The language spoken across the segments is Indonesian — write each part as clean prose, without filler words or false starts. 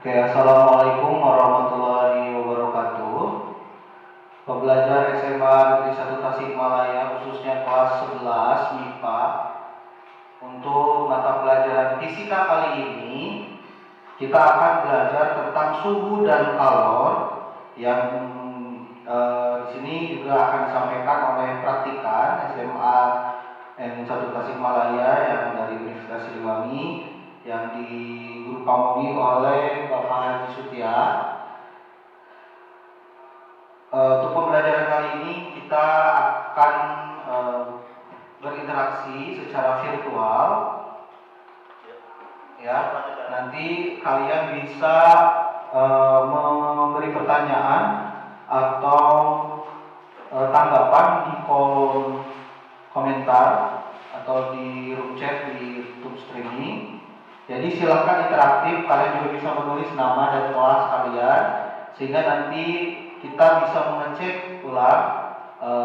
Oke, Assalamualaikum warahmatullahi wabarakatuh. Pembelajar SMA Negeri 1 Tasikmalaya khususnya kelas 11 MIPA. Untuk mata pelajaran fisika kali ini kita akan belajar tentang suhu dan kalor yang di sini juga akan disampaikan oleh praktikan SMA N1 Tasikmalaya yang dari Universitas Siliwangi yang digawangi oleh Bapak Haji Sutia. Untuk pembelajaran kali ini kita akan berinteraksi secara virtual. Ya, nanti kalian bisa memberi pertanyaan atau tanggapan di kolom komentar atau di room chat di YouTube streaming. Jadi silakan interaktif, kalian juga bisa menulis nama dan kelas kalian sehingga nanti kita bisa mengecek ulang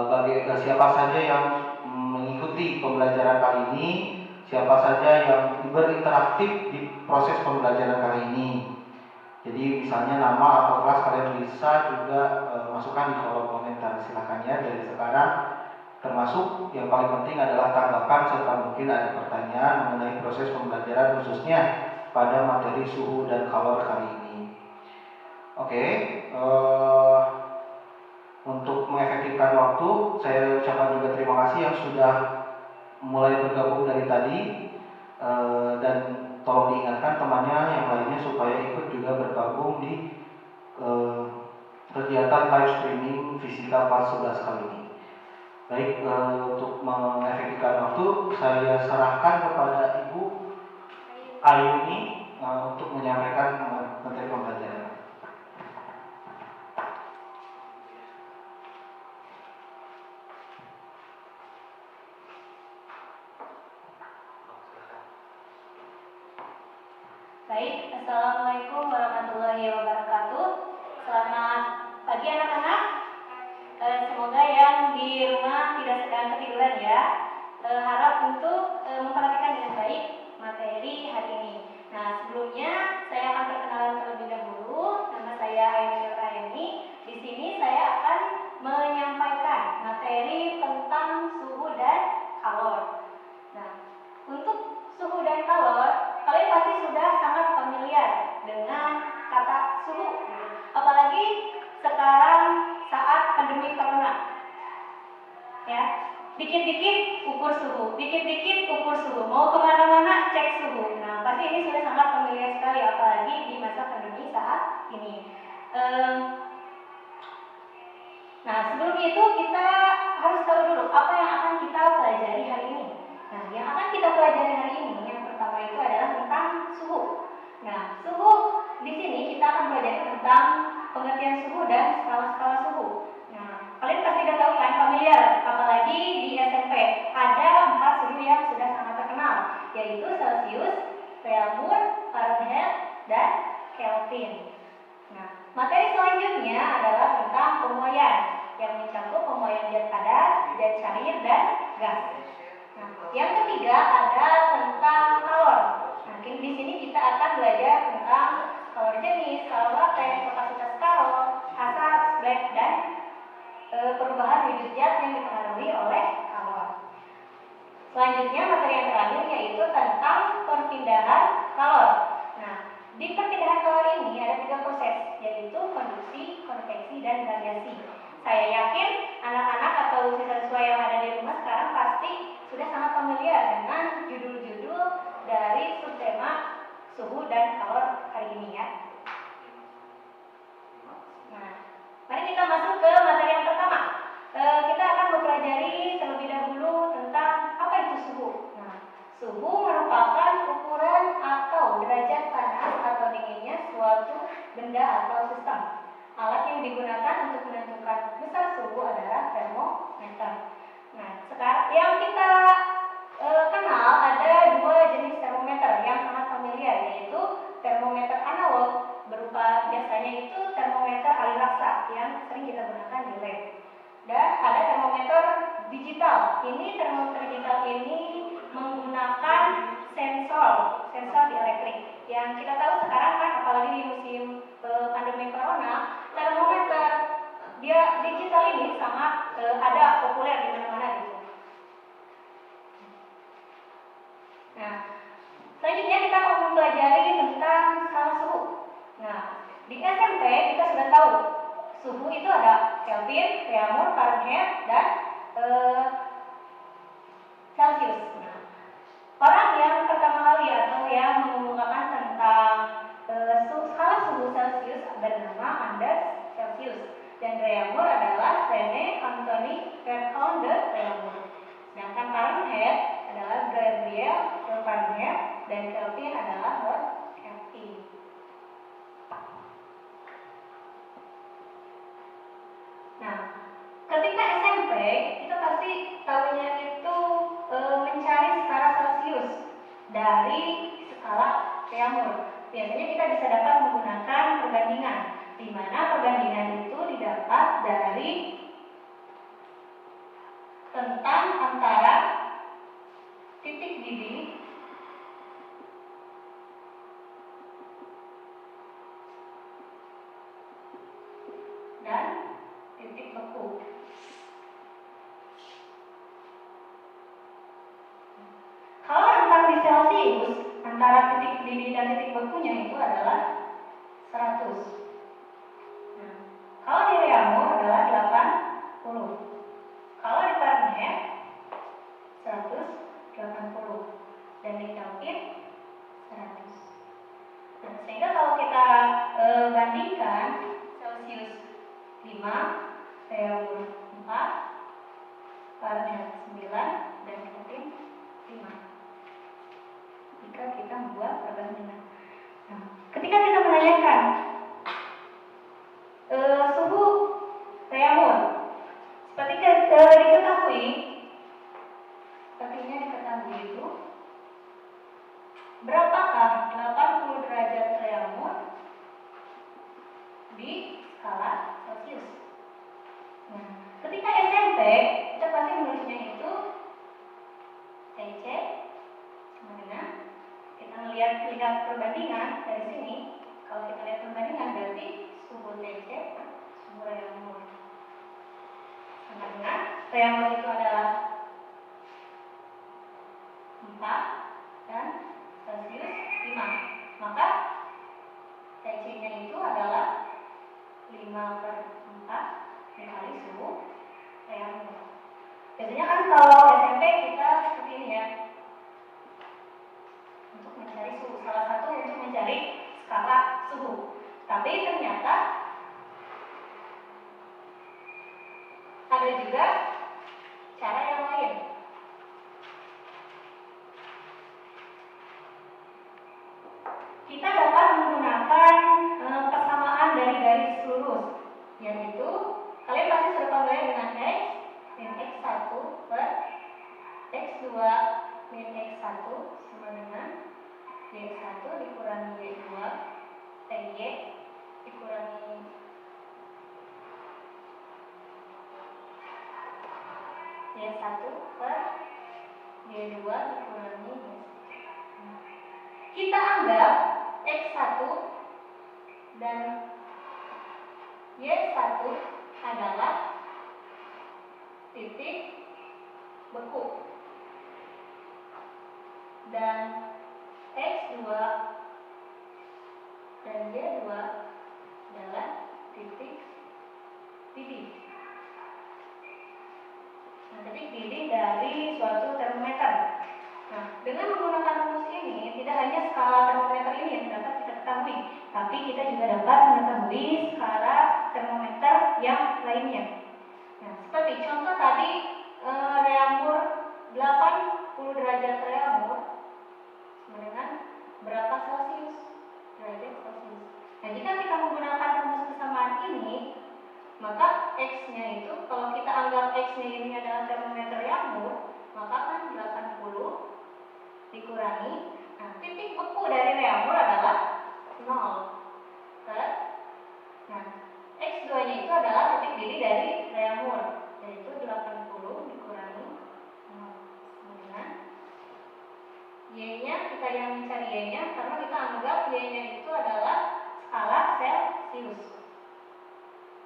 bagi siapa saja yang mengikuti pembelajaran kali ini, siapa saja yang berinteraktif di proses pembelajaran kali ini. Jadi misalnya nama atau kelas kalian bisa juga masukkan di kolom komentar, silakan ya dari sekarang. Termasuk yang paling penting adalah tanggapan serta mungkin ada pertanyaan mengenai proses pembelajaran khususnya pada materi suhu dan kalor kali ini. Oke, untuk mengefektifkan waktu, saya ucapkan juga terima kasih yang sudah mulai bergabung dari tadi, dan tolong diingatkan temannya yang lainnya supaya ikut juga bergabung di kegiatan live streaming fisika kelas 11 kali ini. Baik, untuk mengefektifkan waktu, saya serahkan kepada Ibu Ayuni untuk menyampaikan materi pembelajaran. Baik, Assalamualaikum warahmatullahi wabarakatuh. Selamat pagi anak-anak. Semoga yang di rumah tidak sedang ketiduran ya. Harap untuk memperhatikan dengan baik materi hari ini. Nah, sebelumnya saya akan perkenalan terlebih dahulu. Nama saya Ainul Raini. Di sini saya akan menyampaikan materi tentang suhu dan kalor. Nah, untuk suhu dan kalor, kalian pasti sudah sangat familiar dengan kata suhu. Apalagi sekarang saat pandemi corona. Ya, dikit-dikit ukur suhu, dikit-dikit ukur suhu. Mau kemana-mana cek suhu. Nah, pasti ini sudah sangat familiar sekali, apalagi di masa pandemi saat ini. Nah, sebelum itu kita harus tahu dulu apa yang akan kita pelajari hari ini. Nah, yang akan kita pelajari hari ini yang pertama itu adalah tentang suhu. Nah, suhu di sini kita akan belajar tentang pengertian suhu dan skala-skala suhu. Nah, kalian pasti sudah tahu kan, familiar, apalagi di SMP ada 4 suhu yang sudah sangat terkenal, yaitu Celcius, Kelvin, Fahrenheit, dan Kelvin. Nah, materi selanjutnya adalah tentang pemuaian yang mencakup pemuaian zat padat, zat cair, dan gas. Nah, yang ketiga ada tentang kalor. Nah, di sini kita akan belajar tentang kalor jenis, kalor laten, kapasitas kalor, asas, black, dan perubahan wujud zat yang dipengaruhi oleh kalor. Selanjutnya materi yang terakhir yaitu tentang perpindahan kalor. Nah, di perpindahan kalor ini ada 3 proses, yaitu konduksi, konveksi, dan radiasi. Saya yakin anak-anak atau siswa yang ada di rumah sekarang pasti sudah sangat familiar dengan judul-judul dari subtema suhu dan kalor hari ini ya. Nah, mari kita masuk ke materi yang pertama. Kita akan mempelajari terlebih dahulu tentang apa itu suhu. Nah, suhu merupakan ukuran atau derajat panas atau dinginnya suatu benda atau sistem. Alat yang digunakan untuk menentukan besar suhu adalah termometer. Nah, sekarang yang kita kenal ada 2 jenis termometer yang sangat familiar, yaitu termometer analog berupa biasanya itu termometer alirasa yang sering kita gunakan di lab. Dan ada termometer digital. Ini termometer digital ini menggunakan sensor di elektrik. Yang kita tahu sekarang kan apalagi di musim pandemi corona, termometer dia digital ini sangat ada populer di mana-mana gitu. Nah, selanjutnya kita akan mempelajari tentang skala suhu. Nah, di SMP kita sudah tahu suhu itu ada Kelvin, Reaumur, Fahrenheit, dan Celsius. Nah, orang yang pertama kali atau yang mengemukakan tentang skala suhu Celsius bernama Anders Celsius, dan Reaumur adalah Rene Anthony Bertrand de Reaumur. Sedangkan Fahrenheit adalah Gabriel Fahrenheit, dan Kelvin adalah Lord Kelvin. Nah, ketika SMP kita pasti tahunya itu mencari skala Celsius dari skala Reaumur. Biasanya kita bisa dapat menggunakan perbandingan, di mana perbandingan itu didapat dari tentang antara titik didih dan titik beku. Kalau rentang di Celsius antara titik didih dan titik bekunya itu adalah 100. Nah, kalau di Reaumur adalah 80. Kalau di Fahrenheit 180, dan di Kelvin 100. Nah, sehingga kalau kita bandingkan Celsius 5, Reaumur 4, Fahrenheit 9, dan Kelvin 5. Jika kita membuat perbandingan. Nah, ketika kita menanyakan suhu Reaumur, sepertinya diketahui itu berapakah 80 derajat Reaumur di skala Celsius. Nah, ketika SMP kita pasti menulisnya itu TC sama dengan kita lihat perbandingan dari sini. Kalau kita lihat perbandingan berarti suhu TC suhu Reaumur sama dengan Reaumur itu adalah 4 dan Celsius 5. Maka TC-nya itu adalah 5/4 dikali suhu Reaumur. Biasanya kan kalau SMP kita seperti ini ya, untuk mencari suhu, salah satu untuk mencari skala suhu. Tapi ternyata ada juga cara yang lain. Kita dapat menggunakan persamaan dari garis lurus, yaitu kalian pasti sudah familiar dengan X min X1 per X2 min X1 sama dengan Y1 dikurangi Y2 Y dikurangi Y1 per Y2 dikurangi Y1. Kita anggap X1 dan Y1 adalah titik beku, dan X2 dan Y2 adalah titik didih. Nah, titik didih dari suatu termometer. Nah, dengan menggunakan rumus ini, tidak hanya skala termometer ini yang dapat kita ketahui, tapi kita juga dapat mengetahui skala termometer yang lainnya. Nah, seperti contoh tadi, Reaumur 80 derajat Reaumur sama dengan berapa Celsius? Derajat Celsius. Nah, jika kita menggunakan rumus kesamaan ini, maka X-nya itu, kalau kita anggap X-nya ini adalah termometer Reaumur, maka kan 80 dikurangi, nah titik beku dari Reaumur adalah 0 per, nah X2 nya itu adalah titik didih dari Reaumur, yaitu 80 dikurangi 0 sama dengan Y nya, kita yang mencari Y nya karena kita anggap Y nya itu adalah Celcius.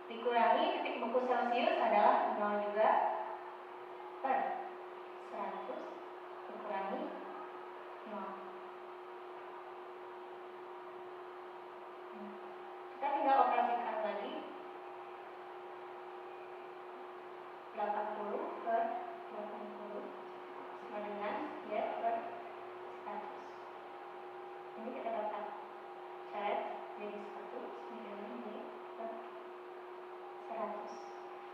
Dikurangi titik beku Celcius adalah 0 juga per 100 dikurangi 0. Kita tinggal operasikan lagi. 80 per 80 sama dengan ya per 100. Ini kita dapat seret jadi 1 dengan Y per 100.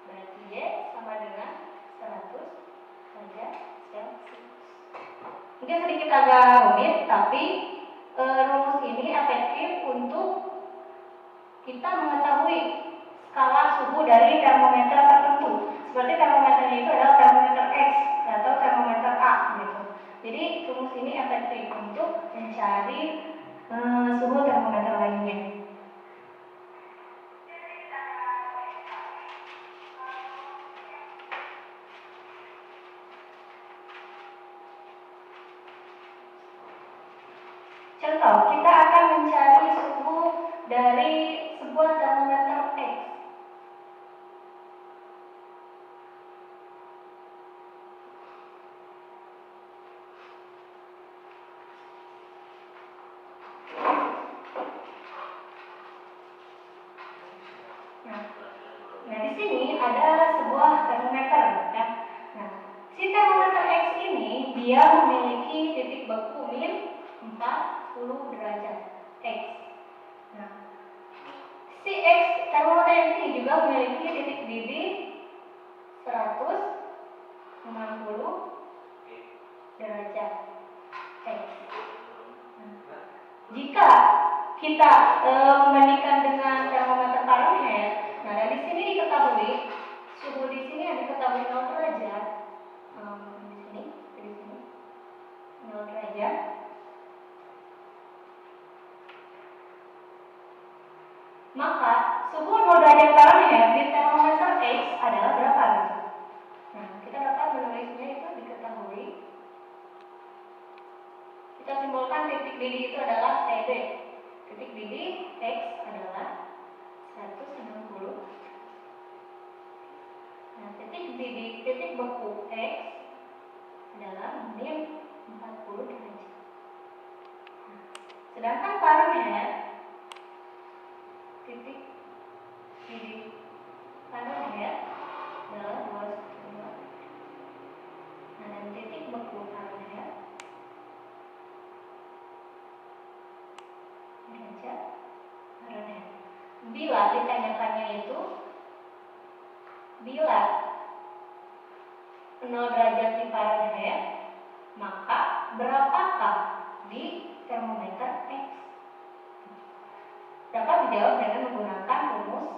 Berarti Y sama dengan 100 derajat Celcius. Mungkin sedikit agak rumit, tapi rumus ini efektif untuk kita mengetahui skala suhu dari termometer tertentu. Seperti termometernya itu adalah termometer X atau termometer A gitu. Jadi rumus ini efektif untuk mencari suhu termometer lainnya. Contoh, kita akan mencari suhu dari sebuah termometer X. Nah, di sini ada sebuah termometer, ya. Nah, si termometer X ini dia memiliki titik beku min 40 derajat X. Nah, si X termometer ini juga memiliki titik didih 160 derajat X. Nah, jika kita membandingkan dengan termometer Fahrenheit, nah dari sini diketahui suhu di sini yang diketahui 0 derajat. Di sini 0 derajat. Maka suhu 0 derajat Fahrenheit di termometer X adalah berapa gitu? Nah, kita dapat menulisnya itu diketahui. Kita simbolkan titik didih itu adalah TD. Titik didih X adalah 160. Nah, titik beku X adalah min 40 derajat. Nah, sedangkan Fahrenheit titik didih Fahrenheit adalah 212. Nah, dan titik beku Fahrenheit derajat Fahrenheit. Bila ditanyakannya itu bila 0 derajat di Fahrenheit, maka berapakah di termometer X? Dapat dijawab dengan menggunakan rumus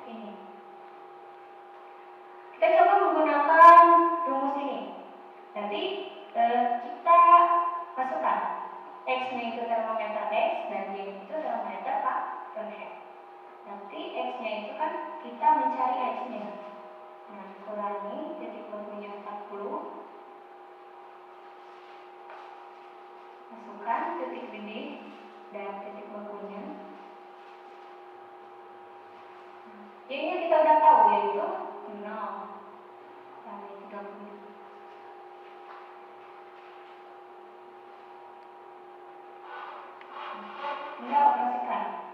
ini. Kita coba menggunakan rumus ini. Nanti kita masukkan X-nya itu termometer X dan Y itu termometer Fahrenheit. Nanti X-nya itu kan kita mencari X-nya. Nah, kurangi titik bekunya 40. Masukkan titik didih dan titik bekunya. Y-nya kita udah tahu yaitu 0 kali 30. Tinggal operasikan.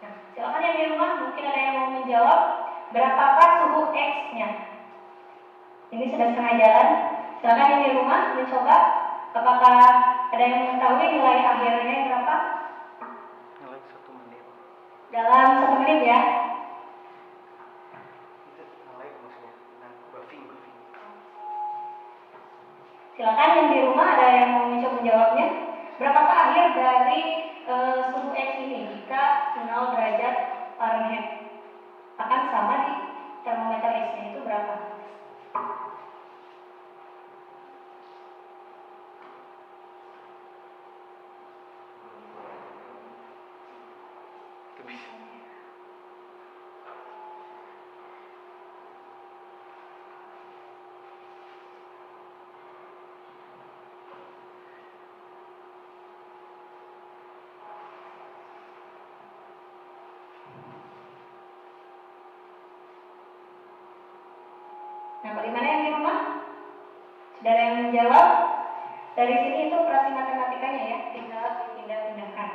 Nah, silakan yang di rumah, mungkin ada yang mau menjawab berapakah suhu X-nya. Ini sudah setengah jalan. Silakan yang di rumah mencoba. Apakah ada yang mengetahui nilai akhirnya berapa? Nilai 1 menit. Dalam 1 menit ya. Silakan yang di rumah ada yang mau mencoba menjawabnya. Berapakah akhir dari suhu X ini jika 0 derajat Fahrenheit? Akan sama di termometer X-nya itu berapa? Nah, bagaimana yang di rumah? Sudah ada yang menjawab? Dari sini itu operasi matematikanya ya, tinggal dipindah-pindahkan.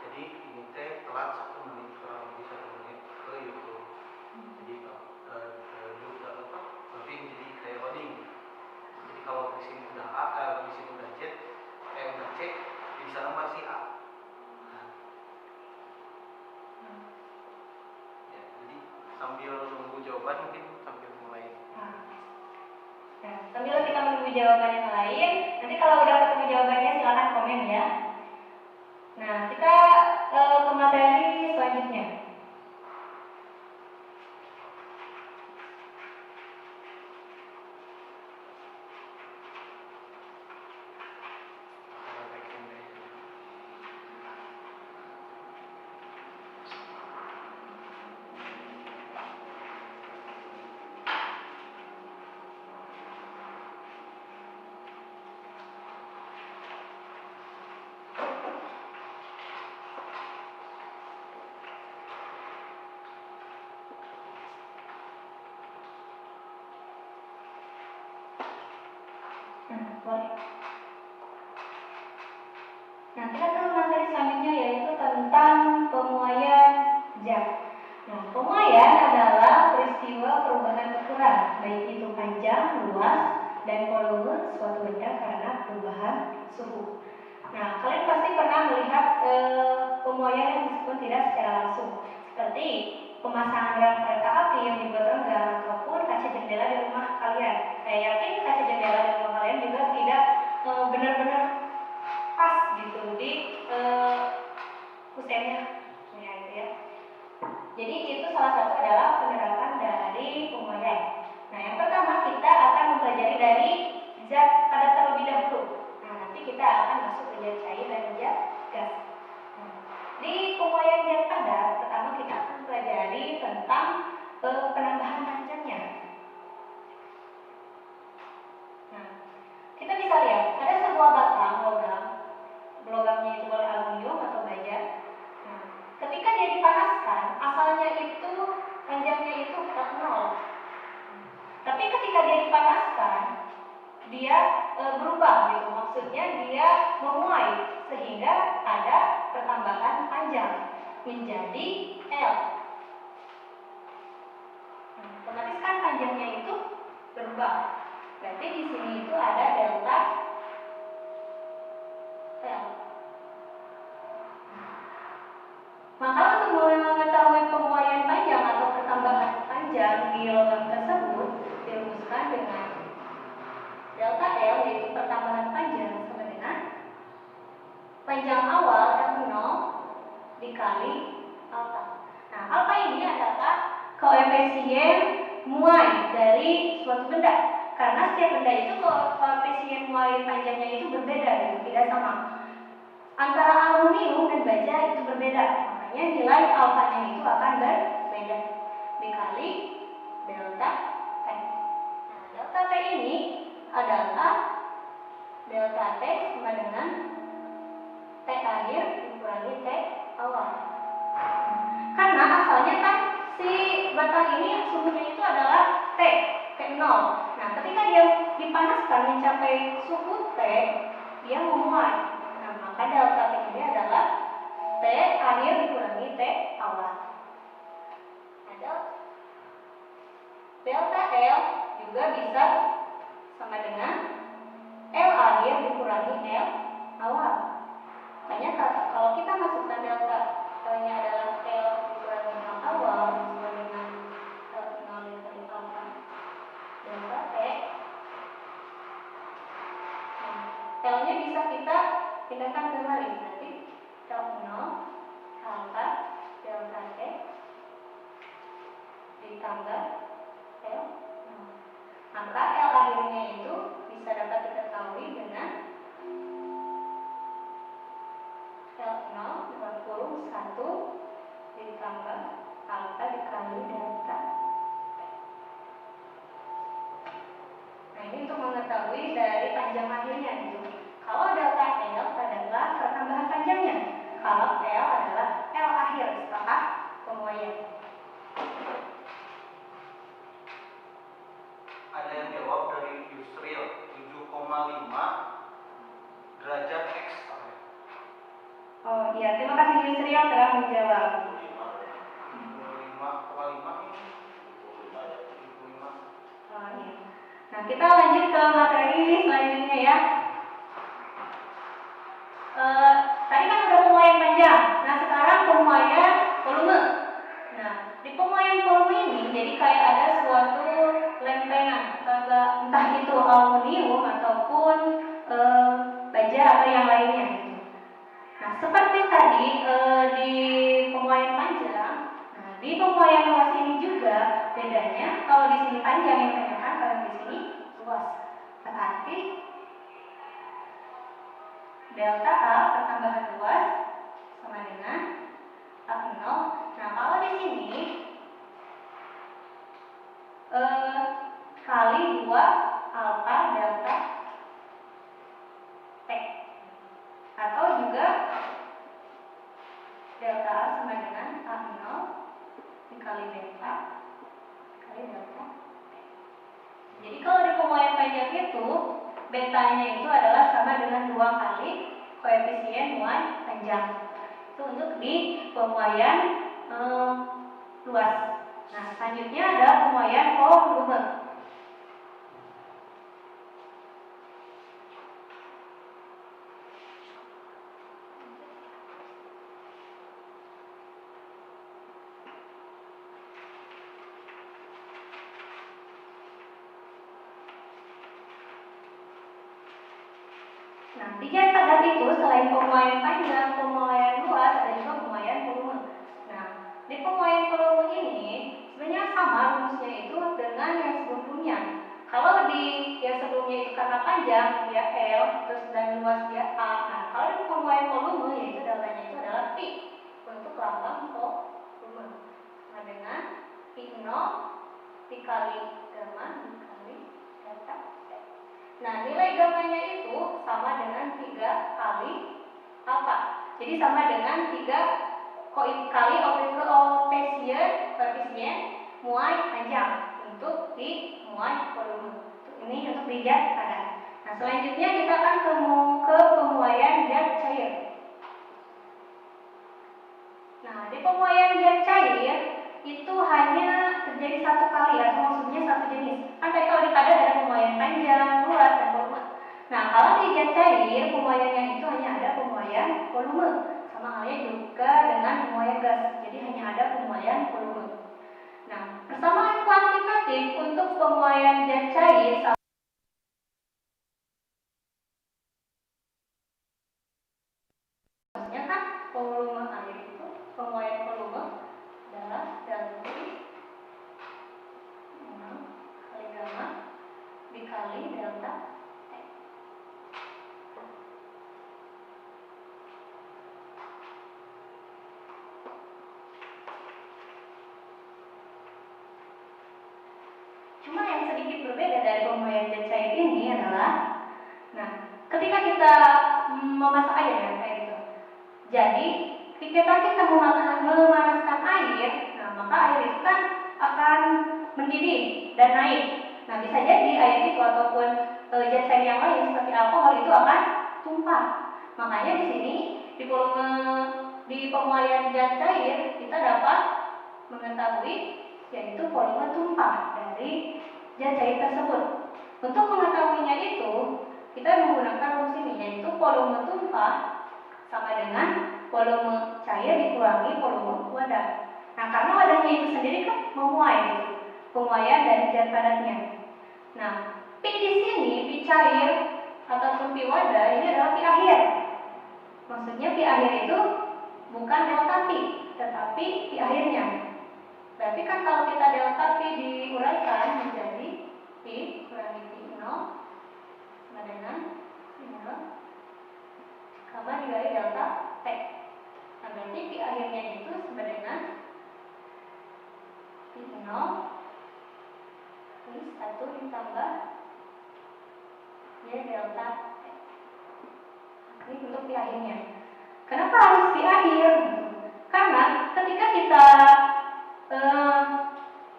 Jadi ini teh telat 1 menit, kurang lebih 1 menit ke YouTube. Jadi loading jadi kayak loading. Jadi kalau di sini udah A, di sini udah Z, udah C, di sana masih A. Ya, jadi sambil nunggu jawaban mungkin sambil mulai. Nah, sambil kita menunggu jawaban yang lain, nanti kalau udah ketemu jawabannya silahkan komen ya. Nah, kita ke materi selanjutnya. Boleh. Nah, kita ke materi selanjutnya yaitu tentang pemuaian zat. Nah, pemuaian adalah peristiwa perubahan ukuran, baik itu panjang, luas, dan volume suatu benda karena perubahan suhu. Nah, kalian pasti pernah melihat pemuaian yang meskipun tidak secara langsung, seperti pemasangan rel kereta api yang dibuat renggang ataupun kaca jendela di rumah kalian. Saya yakin kaca jendela di rumah kalian juga tidak benar-benar pas gitu di kusennya, ya itu ya. Jadi itu salah satu adalah penerapan dari pemuaian. Nah, yang pertama kita akan mempelajari dari zat padat terlebih dahulu. Nah, nanti kita akan masuk ke zat cair dan zat gas. Nah, di pemuaian zat padat, pertama kita akan mempelajari tentang penambahan panjangnya. Nah, kita bisa lihat ada sebuah batang logamnya itu boleh aluminium atau baja. Nah, ketika dia dipanaskan, asalnya itu panjangnya itu 0. Tapi ketika dia dipanaskan, dia berubah gitu. Maksudnya dia memuai sehingga ada pertambahan panjang menjadi L. Nah, otomatis kan panjangnya itu berubah. Berarti di sini itu ada delta L. Maka untuk mengetahui pemuaian panjang atau pertambahan panjang di logam tersebut dirumuskan dengan delta L, yaitu pertambahan panjang sama dengan panjang awal L0 dikali alfa. Nah, alfa ini adalah koefisien muai dari suatu benda. Karena setiap benda itu koefisien muai panjangnya itu berbeda, gitu, tidak sama. Antara aluminium dan baja itu berbeda. Makanya nilai alfanya itu akan berbeda dikali delta T. Nah, delta T ini adalah delta T sama dengan T akhir dikurangi T awal. Karena asalnya kan si batang ini suhunya itu adalah T0. Nah, ketika dia dipanaskan mencapai suhu T, dia memuai. Nah, maka delta T ini adalah T akhir dikurangi T awal. Nah, delta L juga bisa sama dengan L akhir dikurangi L awal. Makanya kalau kita masukkan delta L nya adalah L pindahkan kembali berarti L0 alfa delta T ditambah L0. Maka L akhirnya itu bisa dapat diketahui dengan L0 dalam kurung 1 ditambah alfa dikali delta. Nah, ini untuk mengetahui dari panjang akhirnya gitu. Kalau delta L adalah pertambahan panjangnya, kalau L adalah L akhir setelah pemuaian. Ada yang jawab dari Yusril 7,5 derajat X. Oh iya, terima kasih Yusril telah menjawab. 75,5. Oh iya. Nah, kita lanjut ke materi selanjutnya ya. Tadi kan udah pemuaian panjang. Nah, sekarang pemuaian volume. Nah, di pemuaian volume ini jadi kayak ada suatu lempengan, entah itu aluminium ataupun baja atau yang lainnya gitu. Nah, seperti tadi di pemuaian panjang, nah di pemuaian luas ini juga bedanya. Kalau di sini panjang yang ditanyakan, kalau di sini luas. Berarti delta A pertambahan luas sama dengan A0. Nah, kalau di sini kali 2 alfa delta T, atau juga delta A sama dengan A0 dikali delta kali delta T. Jadi kalau di pemuaian panjang itu betanya itu adalah sama dengan 2 kali koefisien muai panjang. Itu untuk di pemuaian luas. Nah, selanjutnya ada pemuaian volume. Nah, di zat padat itu selain pemuaian panjang, pemuaian luas, ada juga pemuaian volume. Nah, di pemuaian volume ini sebenarnya sama rumusnya itu dengan yang sebelumnya. Kalau di yang sebelumnya itu karena panjang dia L, terus dan luas dia A. Nah, kalau di pemuaian volume yaitu deltanya itu adalah P untuk lambang volume. Nah, dengan P0 dikali gamma dikali delta. Nah, nilai gammanya itu sama dengan 3 kali alfa. Jadi sama dengan 3 kali koefisien muai panjang untuk di muai volume. Ini untuk di zat padat. Nah, selanjutnya kita akan ke pemuaian zat cair. Nah, di pemuaian zat cair itu hanya terjadi 1 kali, atau maksudnya 1 jenis. Kan tadi kalau di padat ada pemuaian panjang, luas, dan volume. Nah, kalau di zat cair pemuaiannya itu hanya ada pemuaian volume, sama halnya juga dengan pemuaian gas. Jadi hanya ada pemuaian volume. Nah, persamaan kuantitatif untuk pemuaian zat cair maksudnya kan volume air itu pemuaian volume adalah delta kali gamma dikali delta T. Cuma yang sedikit berbeda dari pemuaian zat cair ini adalah, nah, ketika kita memasak air ya kayak gitu. Jadi ketika kita memanaskan air, nah maka air itu kan akan mendidih dan naik. Nah, bisa jadi air itu ataupun zat cair yang lain seperti alkohol itu akan tumpah. Makanya di sini di pemuaian zat cair kita dapat mengetahui yaitu volume tumpah dari zat cair tersebut. Untuk mengetahuinya itu kita menggunakan rumus ini, yaitu volume tumpah sama dengan volume cair dikurangi volume wadah. Nah, karena wadahnya itu sendiri kan memuai gitu, pemuaian dari zat padatnya. Nah, P di sini, P cair ataupun P wadah ini adalah P akhir. Maksudnya pi akhir itu bukan delta pi, tetapi pi akhirnya. Berarti kan kalau kita delta pi diuraikan menjadi pi kurangi pi 0 sama dengan 0 sama dikali delta t. Nah, berarti pi akhirnya itu sama dengan pi 0 pi 1 ditambah ya delta t. Ini untuk pi akhirnya. Kenapa harus pi akhir? Karena ketika kita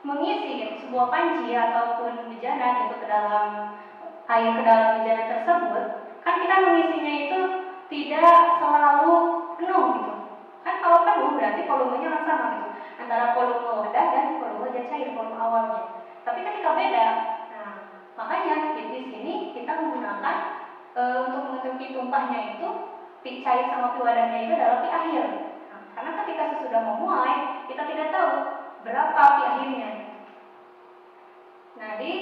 mengisi sebuah panci ataupun bejana itu ke dalam air ke dalam bejana tersebut, kan kita mengisinya itu tidak selalu penuh gitu. Kan kalau penuh berarti volumenya akan sama gitu, antara volume wadah dan volume zat cair, volume awalnya. Tapi ketika beda, nah makanya di sini kita menggunakan untuk menentukan tumpahnya itu pi cair sama pi wadahnya itu adalah pi akhir. Nah, karena ketika sesudah memuai kita tidak tahu berapa pi akhirnya. Nah di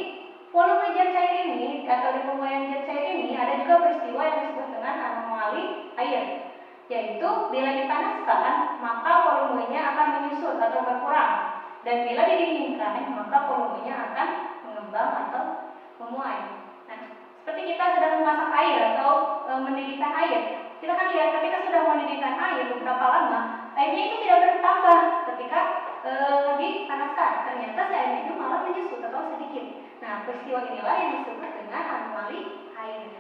volume zat cair ini atau di pemuaian zat cair ini ada juga peristiwa yang disebut dengan anomali air, yaitu bila dipanaskan maka volumenya akan menyusut atau berkurang, dan bila didinginkan maka volumenya akan mengembang atau memuai. Nah, seperti kita sedang memasak air atau mendidihkan air, kita kan lihat ketika sudah mendidihkan air beberapa lama, airnya itu tidak bertambah ketika dipanaskan, ternyata si airnya itu malah menyusut atau sedikit. Nah, peristiwa inilah yang disebut dengan anomali air.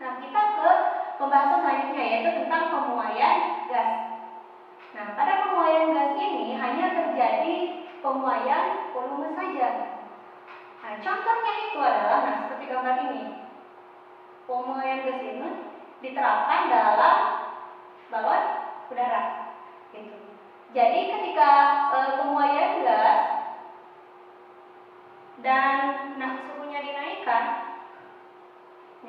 Nah, kita ke pembahasan selanjutnya, yaitu tentang pemuaian gas. Nah, pada pemuaian gas ini hanya terjadi pemuaian volume saja. Nah, contohnya itu adalah, nah seperti gambar ini, pemuaian gas ini diterapkan dalam balon udara, gitu. Jadi ketika pemuaian gas dan suhunya dinaikkan,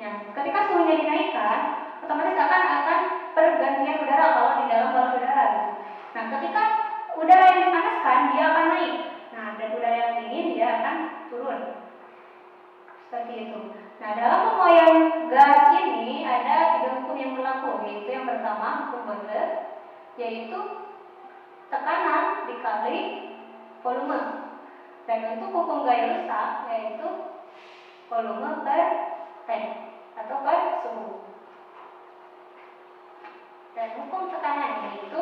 ya, ketika suhunya dinaikkan, otomatis akan pergantian udara kalau di dalam balon udara. Gitu. Nah, ketika udara yang dipanaskan dia akan naik, nah dan udara yang dingin dia akan turun. Seperti itu. Nah, dalam pemuaian gas ini ada 3 hukum yang berlaku, yaitu yang pertama hukum Boyle, yaitu tekanan dikali volume, dan untuk hukum Gay-Lussac yaitu volume per T atau per suhu, dan hukum tekanan yaitu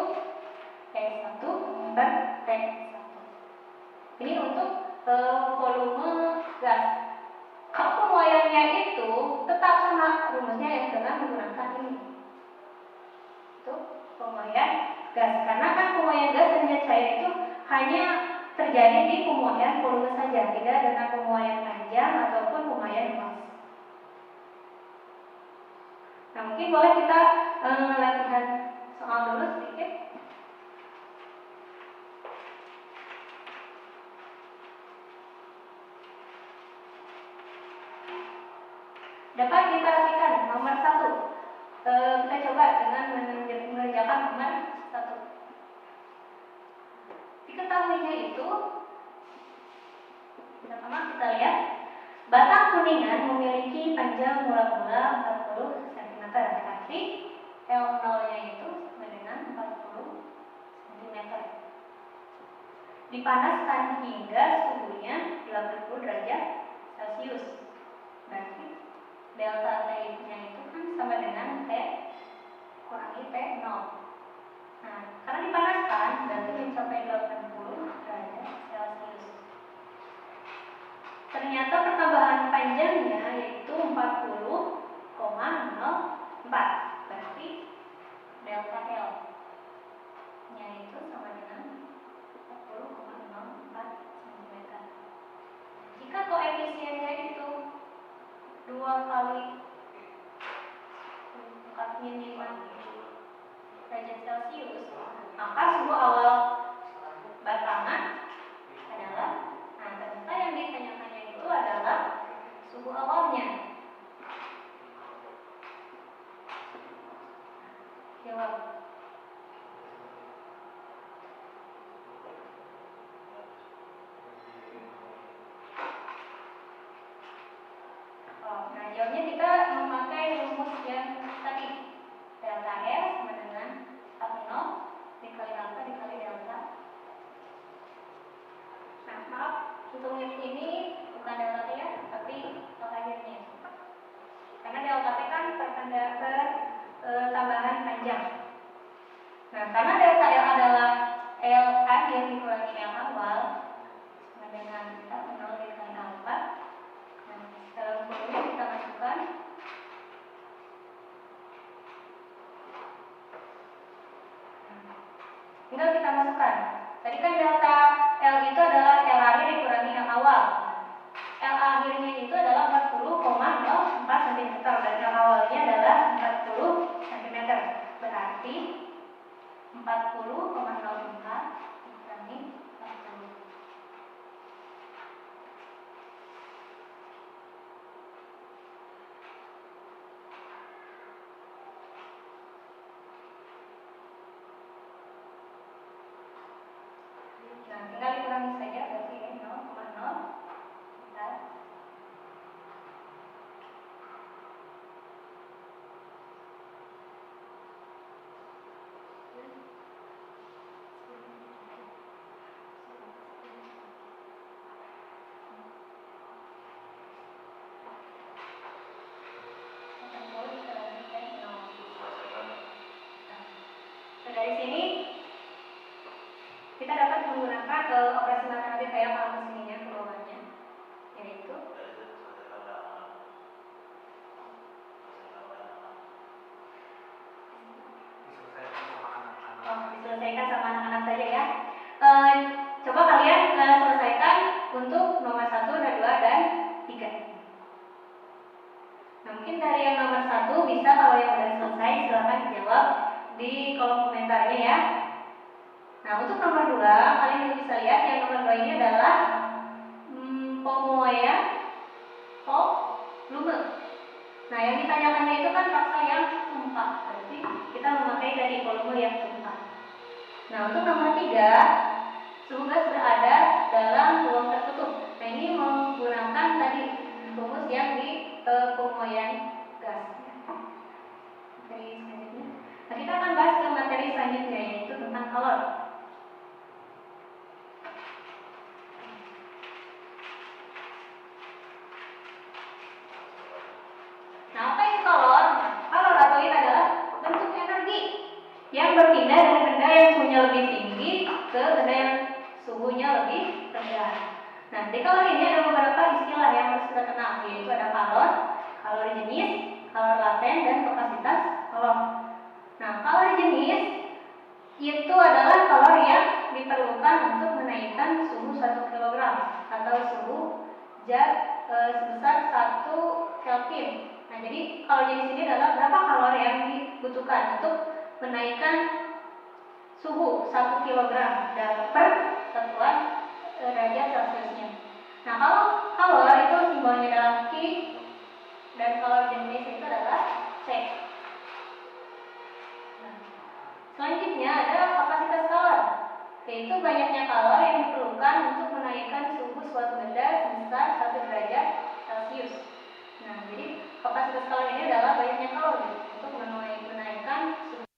T1 per T1. Ini untuk volume gas. Kalau pemuaiannya itu tetap sama rumusnya yang dengan menggunakan ini. Itu pemuaian gas. Karena kan pemuaian gas dan zat cair itu hanya terjadi di pemuaian volume saja, tidak dengan pemuaian panjang ataupun pemuaian luas. Nah, mungkin boleh kita latihan soal dulu sedikit. Dapat diperhatikan nomor 1. Kita coba dengan mengerjakan nomor 1. Diketahuinya itu, pertama kita lihat batang kuningan memiliki panjang mula-mula 40 cm, berarti L0-nya itu sama dengan 40 cm. Dipanaskan hingga suhunya 80 derajat Celcius, berarti delta T-nya itu kan sama dengan T kurangi T0. Nah, karena dipanaskan berarti mencapai 80 derajat Celcius. Ternyata pertambahan panjangnya yaitu 40,04, berarti delta L nya itu sama dengan 40,04 cm. Jika koefisiennya itu 2 kali 45 derajat Celcius, maka suhu awal batangan adalah, nah ternyata yang ditanyakannya itu adalah suhu awalnya. Jawab. Nah, jawabnya kita memakai rumus yang tadi. Ya, maaf, untuk ini bukan delta T ya, tapi L akhirnya. Karena delta T kan tambahan panjang. Nah, karena delta L adalah L akhir dikurangi L awal, sama dengan kita menol dikali alfa. Nah, dalam volume kita masukkan tinggal kita masukkan. Tadi kan delta L itu adalah L akhir dikurangi L awal. L akhirnya itu adalah 40,04 cm dan L awalnya adalah 40 cm. Berarti 40,04 dikurangi 40. Nah, tinggal dikurangi saja, berarti ini 0,0. Bentar. Dari sini kita dapat menggunakan operasi matematika yang kalau kesininya keluarnya, yaitu diselesaikan sama anak-anak saja ya. Coba kalian selesaikan untuk nomor 1, 2, dan 3. Nah, mungkin dari yang nomor 1 bisa, kalau yang sudah selesai silahkan dijawab di kolom komentarnya ya. Nah, untuk nomor 2, kalian juga bisa lihat yang nomor 2 ini adalah pemoya volume. Nah, yang ditanyakannya itu kan paksa yang tumpah, berarti kita memakai dari volume yang tumpah. Nah, untuk nomor 3, suhu gas berada dalam ruang tertutup. Nah, ini menggunakan tadi rumus yang di pemoyan gas. Materi selanjutnya. Nah, kita akan bahas ke materi selanjutnya, yaitu tentang kalor. Nah, apa itu kalor? Kalor atau heat adalah bentuk energi yang berpindah dari benda yang suhunya lebih tinggi ke benda yang suhunya lebih rendah. Nah, di kalor ini ada beberapa istilah yang harus kita kenal, yaitu ada kalor, kalori jenis, kalor laten, dan kapasitas kalor. Nah, kalori jenis itu adalah kalor yang diperlukan untuk menaikkan suhu 1 kg atau suhu sebesar 1 Kelvin. Nah, jadi kalori jenis ini adalah berapa kalor yang dibutuhkan untuk menaikkan suhu 1 kg per satuan derajat Celciusnya. Nah, kalau kalor itu simbolnya adalah Q dan kalor jenis itu adalah C. Nah, selanjutnya ada kapasitas kalor, yaitu banyaknya kalor yang diperlukan untuk menaikkan suhu suatu benda sebesar 1 derajat Celcius. Nah, jadi kapasitas kalor ini adalah banyaknya kalor untuk menaikkan suhu.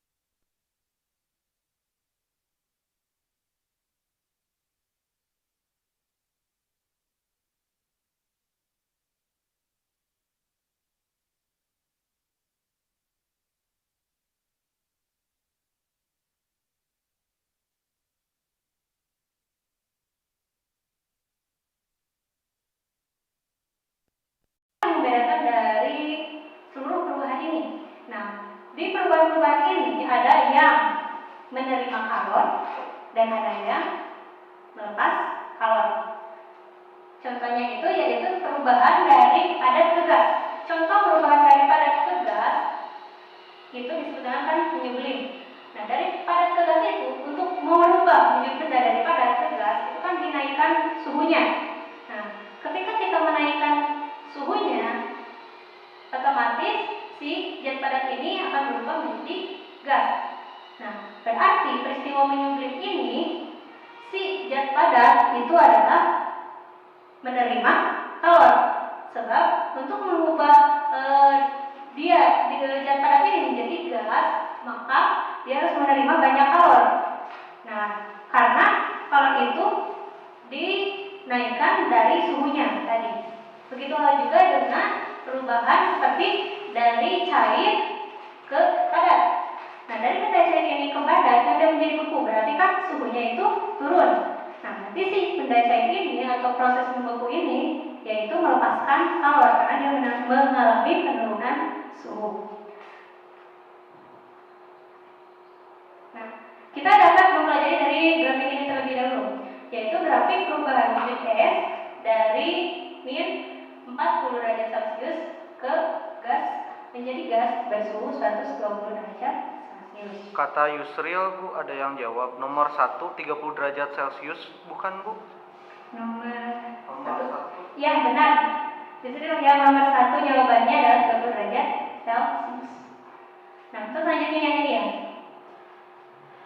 Membedakan dari seluruh perubahan ini. Nah, di perubahan-perubahan ini ada yang menerima kalor dan ada yang melepas kalor. Contohnya itu yaitu perubahan dari padat ke gas. Contoh perubahan dari padat ke gas itu disebut dengan penyublim. Nah, dari padat ke gas itu untuk merubah menjadi benda dari padat ke gas itu kan dinaikkan suhunya. Nah, ketika kita menaikkan suhunya, otomatis si zat padat ini akan berubah menjadi gas. Nah, berarti peristiwa menyublim ini si zat padat itu adalah menerima kalor, sebab untuk mengubah zat padat ini menjadi gas, maka dia harus menerima banyak kalor. Nah, karena kalor itu naikkan dari suhunya tadi. Begitu hal juga dengan perubahan seperti dari cair ke padat. Nah, dari benda cair ini ke padat sudah menjadi beku, berarti kan suhunya itu turun. Nah, nanti si benda cair ini atau proses membeku ini yaitu melepaskan kalor karena dia mengalami penurunan suhu. Nah, kita dapat mempelajari dari grafik ini terlebih dahulu, yaitu grafik perubahan wujud es dari min 40 derajat Celcius ke gas menjadi gas bersuhu 120 derajat Celcius. Kata Yusril, Bu, ada yang jawab nomor 1 30 derajat Celcius, bukan, Bu? Nomor 1. Ya, benar. Yusril yang nomor 1 jawabannya adalah 30 derajat Celcius. Nah, untuk selanjutnya yang ini ya.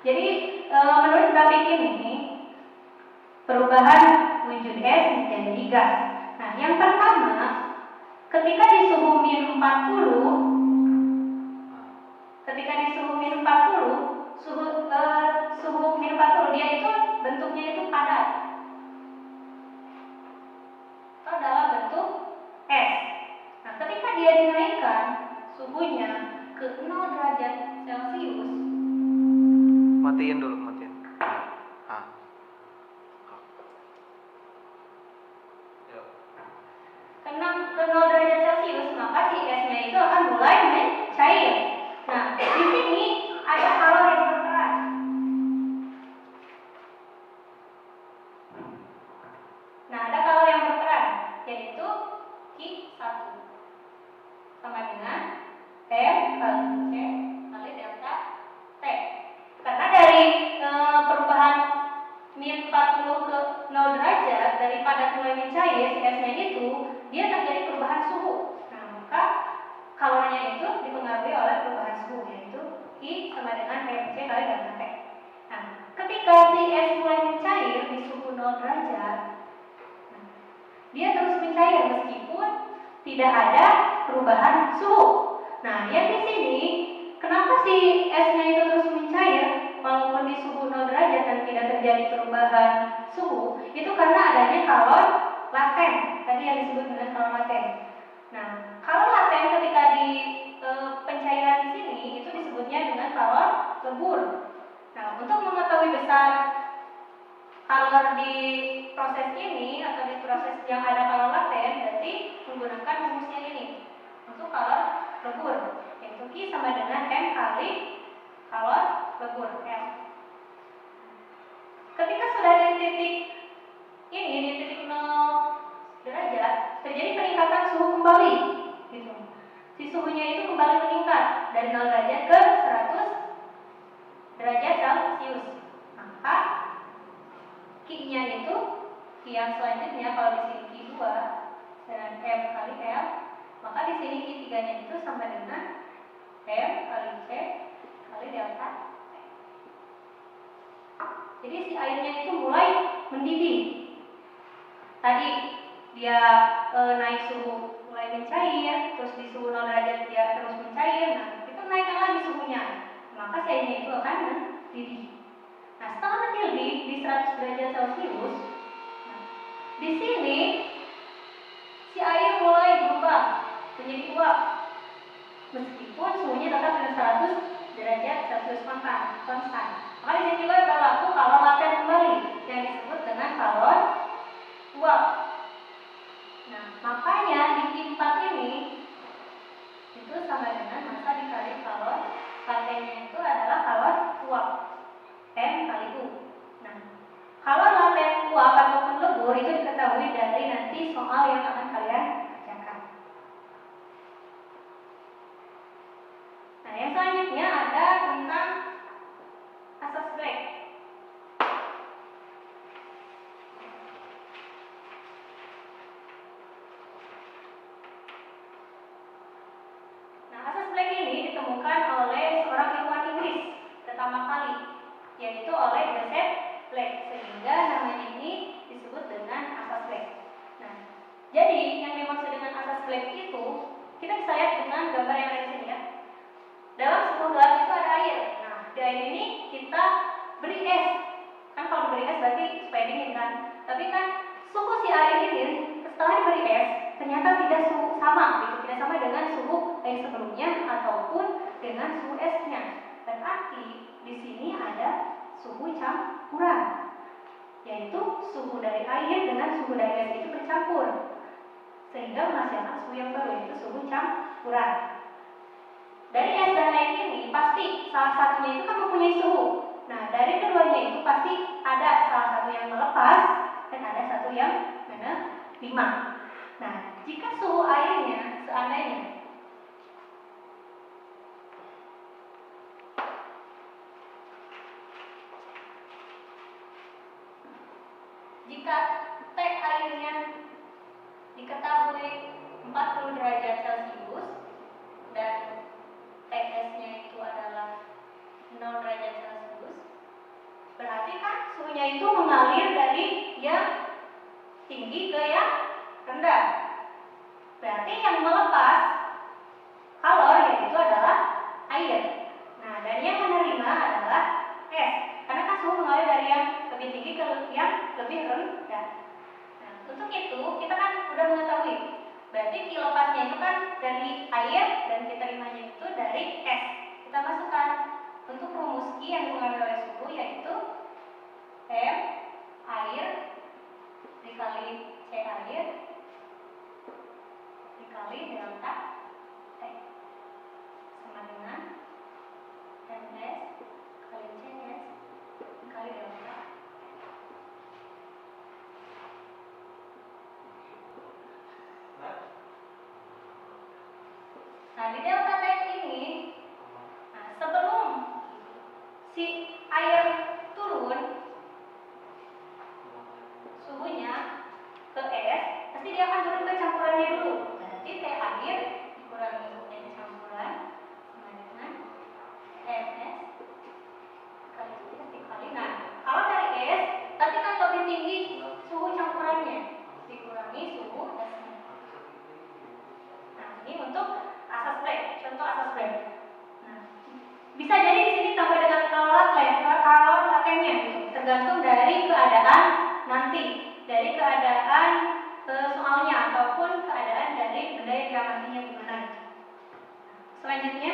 Jadi menurut grafik ini perubahan wujud es menjadi gas. Nah, yang pertama ketika di suhu min 40 suhu min 40 dia itu bentuknya itu padat atau dalam bentuk es. Nah, ketika dia dinaikkan suhunya ke 0 derajat Celcius. Matiin dulu, matiin. Ke 0 derajat Celcius, maka si esnya itu akan mulai mencair. Nah, di sini ada kalor yang berperan. Yaitu Q1 sama dengan M kali C kali delta T. Karena dari perubahan min 40 ke 0 derajat dari padat mulai mencair, si esnya itu dia terjadi perubahan suhu. Nah, maka kalornya itu dipengaruhi oleh perubahan suhu, yaitu I sama dengan MC kali delta T. Nah, ketika si es mulai mencair di suhu 0 derajat, dia terus mencair meskipun tidak ada perubahan suhu. Nah, yang di sini kenapa si esnya itu terus mencair walaupun di suhu 0 derajat dan tidak terjadi perubahan suhu? Itu karena adanya kalor laten. Tadi yang disebut dengan kalor laten. Nah, kalor laten ketika di pencairan di sini itu disebutnya dengan kalor lebur. Nah, untuk mengetahui besar kalor di proses ini atau di proses yang ada kalor laten, berarti menggunakan rumusnya ini untuk kalor lebur, yaitu Q sama dengan M kali kalor lebur M. Ketika sudah di titik ini, di titik 0 derajat, terjadi peningkatan suhu kembali, gitu. Si suhunya itu kembali meningkat dari 0 derajat ke 100 derajat Celcius. Maka Q-nya itu Q yang selanjutnya, kalau di sini Q2 dengan M kali L, maka di sini Q3-nya itu sama dengan M kali C kali delta T. Jadi si airnya itu mulai mendidih. Tadi dia naik suhu mulai mencair, terus di suhu 0 derajat dia terus mencair. Nah, itu naikkan lagi suhunya, maka si airnya itu akan mendidih. Nah, setelah mendidih di 100 derajat Celcius, di sini si air mulai berubah menjadi uap, meskipun suhunya tetap dengan 100 derajat Celcius konstan. Maka di sini juga berlaku kalor laten kembali yang disebut dengan kalor uap. Nah, makanya di Q4 ini itu sama dengan massa dikali kalor latennya itu adalah kalor uap. M kali U. Nah, kalor laten uap ataupun lebur itu diketahui dari nanti soal yang akan kalian kerjakan. Nah, yang selanjutnya ada tentang asas Black. Nah, asas Black ini ditemukan oleh seorang ilmuwan Inggris pertama kali, yaitu oleh Joseph Black, sehingga namanya ini disebut dengan asas Black. Nah, jadi yang dimaksud dengan asas Black itu kita bisa lihat dengan gambar yang ada di sini ya. Dalam sebuah gelas itu ada air. Nah, di air ini kita beri es. Kan kalau diberi es berarti supaya dingin kan. Tapi kan suhu setelah diberi es, ternyata tidak sama gitu, tidak sama dengan suhu air sebelumnya ataupun dengan suhu esnya. Berarti di sini ada suhu campuran, yaitu suhu dari air dengan suhu dari es itu bercampur, sehingga menghasilkan suhu yang baru, yaitu suhu campuran. Dari es dan air ini pasti salah satunya itu kan mempunyai suhu. Nah, dari keduanya itu pasti ada salah satu yang melepas dan ada satu yang menerima. Nah, jika suhu airnya seandainya jika T airnya diketahui 40 derajat Celcius dan TS-nya itu adalah 0 derajat Celcius, berarti kan suhunya itu mengalir dari yang tinggi ke yang rendah. Berarti yang melepas kalor yaitu adalah air. Nah, dan yang menerima adalah es, karena kan suhu mengalir dari yang lebih tinggi ke yang lebih rendah. Nah, untuk itu kita kan sudah mengetahui, berarti Q lepasnya itu kan dari air dan Q terimanya itu dari es. Kita masukkan untuk rumus Q yang dipengaruhi oleh suhu, yaitu M air dikali C air dikali delta T sama dengan MS kali CS dikali delta. Nah, di delta T ini, nah, sebelum si air turun suhunya ke es, pasti dia akan turun ke campurannya dulu. Berarti T air dikurangi N campuran sama dengan MS kali CS dikali. Nah, kalau dari es tadi kan lebih tinggi suhu campurannya, dikurangi suhu esnya. Nah, ini untuk asas Planck, contoh asas Planck. Nah, bisa jadi di sini tambah dengan kalor latennya gitu, tergantung dari keadaan nanti, dari keadaan soalnya ataupun keadaan dari benda yang nantinya gimana. Selanjutnya,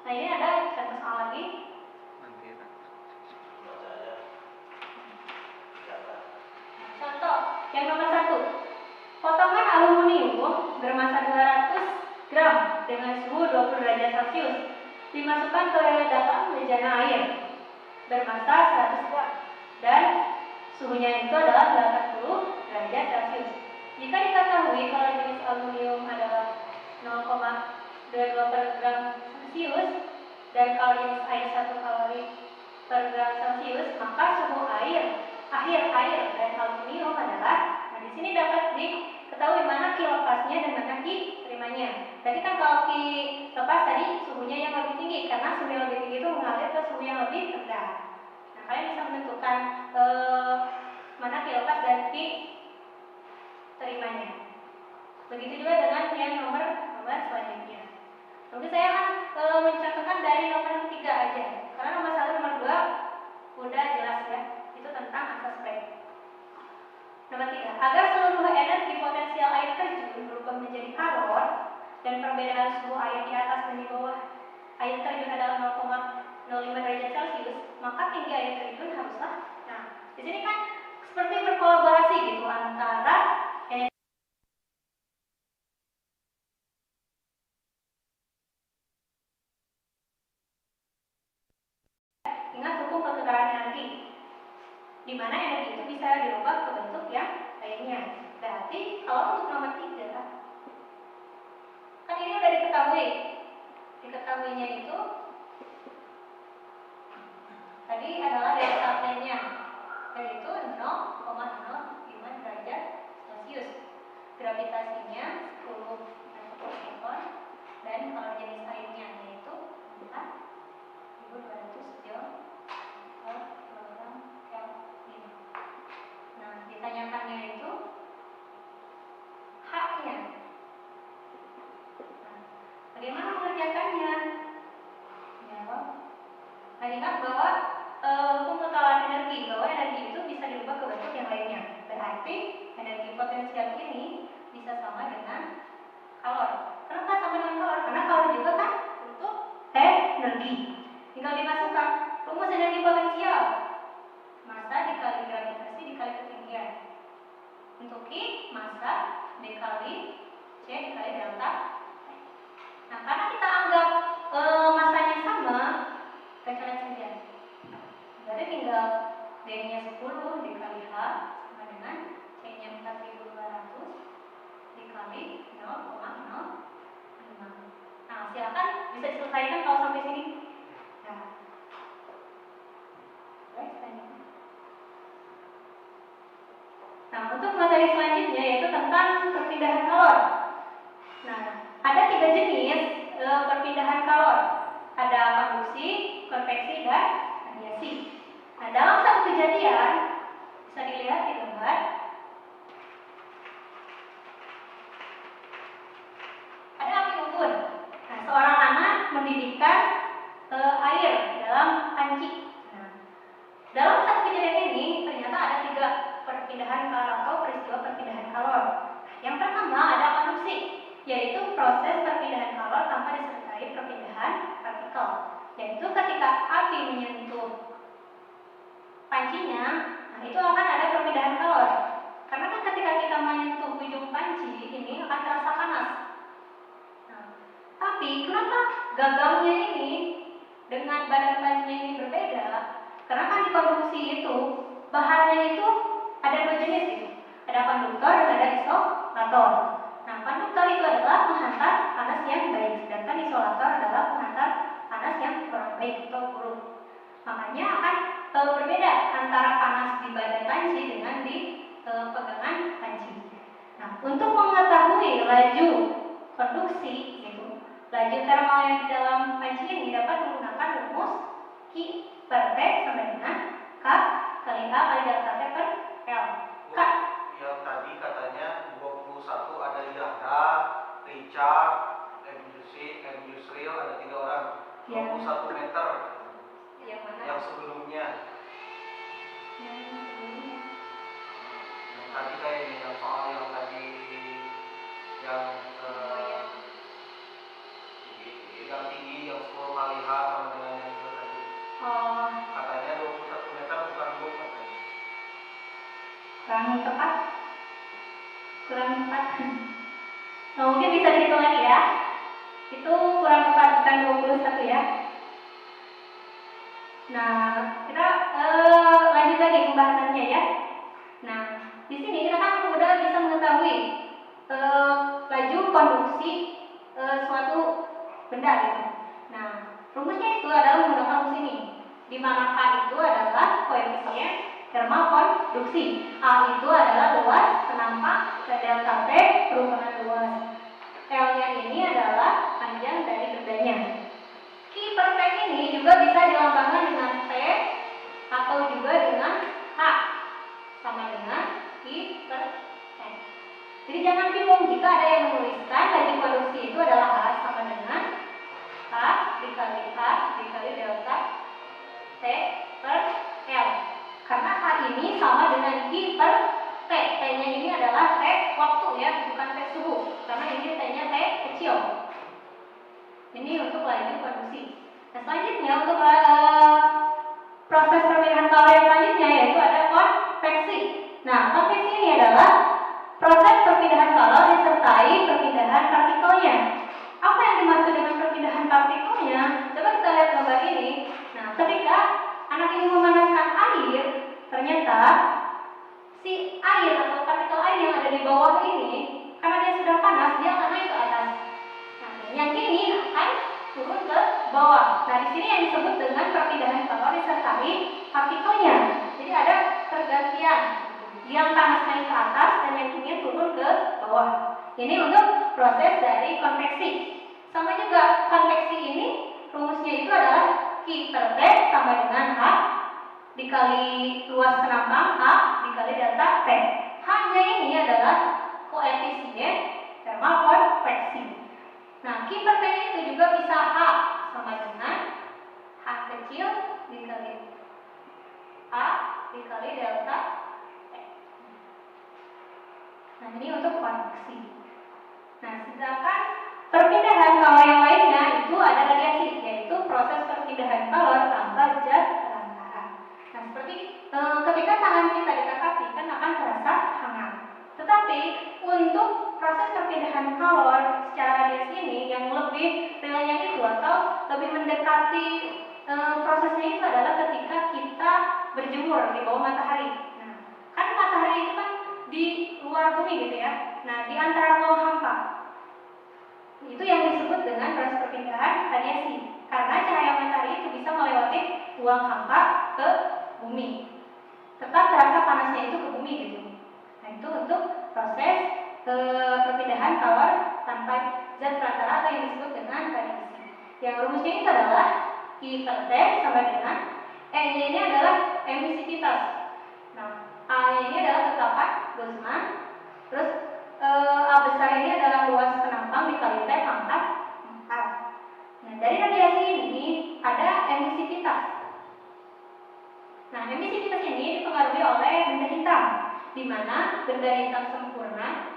nah ini ada contoh soal lagi. Contoh yang nomor 1, potongan aluminium bermassa 200 gram dengan suhu 20 derajat Celcius dimasukkan ke dalam bejana air bermassa 100 gram dan suhunya itu adalah 80 derajat Celcius. Jika diketahui kalau jenis aluminium adalah 0,22 per gram Celcius dan kalau jenis air 1 kalori per gram Celcius, maka suhu akhir air dan aluminium adalah, nah di sini dapat diketahui mana Q lepasnya dan mana Q terimanya. Tadi kan kalau Q lepas tadi suhunya yang lebih tinggi, karena suhu yang lebih tinggi itu mengalir ke suhu yang lebih rendah. Nah, kalian bisa menentukan mana Q lepas dan Q terimanya. Begitu juga dengan yang nomor selanjutnya. Mungkin saya akan mencontohkan dari nomor 3 aja, karena nomor 1, nomor 2 udah jelas ya, itu tentang asas Planck. Nomor 3, agar seluruh energi potensial air terjun berubah menjadi kalor dan perbedaan suhu air di atas dan di bawah air terjun adalah 0,05 derajat Celcius, maka tinggi air terjun haruslah, nah di sini kan seperti berkolaborasi gitu antara energi. Ingat hukum pertukaran energi, di mana energi itu bisa dirubah ke bentuk yang lainnya. Berarti kalau untuk nomor 3, kan ini udah diketahuinya itu tadi adalah delta T-nya, yaitu 0,05 derajat Celcius. Gravitasinya 10 meter dan kalau jenis airnya yaitu 4.200 joule per kilogram Kelvin. Nah, ditanyakannya itu H-nya. Nah, bagaimana mengerjakannya? Ya, nah, ingat bahwa hukum kekalan energi C dikali delta T. Nah, karena kita anggap masanya sama, kita coret saja. Berarti tinggal D-nya 10 dikali H sama dengan C-nya 4200 dikali 0,05. Nah, silakan bisa diselesaikan kalau sampai sini. Nah, untuk materi selanjutnya yaitu tentang perpindahan kalor. Nah, ada 3 jenis perpindahan kalor. Ada konduksi, konveksi, dan radiasi. Nah, dalam satu kejadian bisa dilihat di gambar. Ada api unggun. Nah, seorang anak mendidihkan air dalam panci. Nah, dalam satu kejadian ini ternyata ada 3 perpindahan kalor atau peristiwa perpindahan kalor. Yang pertama ada konduksi, yaitu proses perpindahan kalor tanpa disertai perpindahan partikel. Yaitu ketika api menyentuh pancinya, nah itu akan ada perpindahan kalor. Karena kan ketika kita menyentuh ujung panci ini akan terasa panas. Nah, tapi kenapa gagangnya ini dengan badan pancinya ini berbeda? Karena kan di konduksi itu bahannya itu ada 2 jenis gitu. Ada konduktor dan ada isolator. Nah, konduktor itu adalah penghantar panas yang baik, sedangkan isolator adalah penghantar panas yang kurang baik atau buruk. Makanya akan berbeda antara panas di badan panci dengan di pegangan panci. Nah, untuk mengetahui laju konduksi gitu, laju termal yang di dalam panci ini dapat menggunakan rumus Q per T sama dengan K kali A kali delta T per L. K. Yang tadi katanya 21 ada Yahya, Richard, Yusril, ada 3 orang. 21 meter. Yang mana? Yang sebelumnya. Yang tadi kayaknya yang soal yang tadi yang tinggi yang 10 kali H sama dengan yang itu tadi. Katanya 21 meter bukan bom katanya. Kurang tepat. Nah, mungkin bisa dihitung lagi ya. Itu kurang tepat, bukan 21 ya. Nah, kita lanjut lagi pembahasannya ya. Nah, di sini kita kan udah bisa mengetahui laju konduksi suatu benda gitu. Nah, rumusnya itu adalah menggunakan rumus ini, di mana K itu adalah koefisien termal konduksi, A itu adalah luas penampak, delta T perubahan luas, L-nya ini adalah panjang dari bendanya. Q per T ini juga bisa dilambangkan dengan T atau juga dengan H, sama dengan Q per T. Jadi jangan bingung jika ada yang menuliskan laju konduksi itu adalah H sama dengan H dikali delta T per L. Karena H ini sama dengan Q per T. T-nya ini adalah T waktu ya, bukan T suhu. Karena ini T-nya T kecil. Ini untuk laju konduksi. Nah, selanjutnya untuk proses perpindahan kalor yang selanjutnya yaitu ada konveksi. Nah, konveksi ini adalah proses perpindahan kalor disertai perpindahan partikelnya. Apa yang dimaksud dengan perpindahan partikelnya? Coba kita lihat gambar ini. Nah, ketika anak ini memanaskan air, ternyata si air atau partikel air yang ada di bawah ini, karena dia sudah panas, dia akan naik ke atas. Nah, yang ini akan turun ke bawah. Nah, di sini yang disebut dengan perpindahan kalor disertai partikelnya. Jadi ada pergantian, yang panas naik ke atas dan yang ini turun ke bawah. Ini untuk proses dari konveksi. Sama juga konveksi ini rumusnya itu adalah Q per T sama dengan H dikali luas penambang H dikali delta T. H-nya ini adalah koefisien termal konveksi. Nah, Q per T itu juga bisa H sama dengan H kecil dikali H dikali delta T. Nah, ini untuk konveksi. Nah, sedangkan perpindahan kalor yang lainnya itu ada radiasi, yaitu proses perpindahan kalor tanpa zat perantara. Nah, seperti ketika tangan kita dekat api kan akan terasa hangat. Tetapi untuk proses perpindahan kalor arti prosesnya itu adalah ketika kita berjemur di bawah matahari. Nah, kan matahari itu kan di luar bumi gitu ya. Nah, di antara ruang hampa itu yang disebut dengan proses perpindahan radiasi. Karena cahaya matahari itu bisa melewati ruang hampa ke bumi. Tetap terasa panasnya itu ke bumi gitu. Nah, itu untuk proses perpindahan tawar tanpa zat perantara atau yang disebut dengan radiasi. Yang rumusnya itu adalah I per T sama dengan E-nya ini adalah emisivitas. Nah, A-nya ini adalah ketapan Boltzmann. Terus A besar ini adalah luas penampang dikali T pangkat 4. Nah, dari radiasi ini ada emisivitas. Nah, emisivitas ini dipengaruhi oleh benda hitam, di mana benda hitam sempurna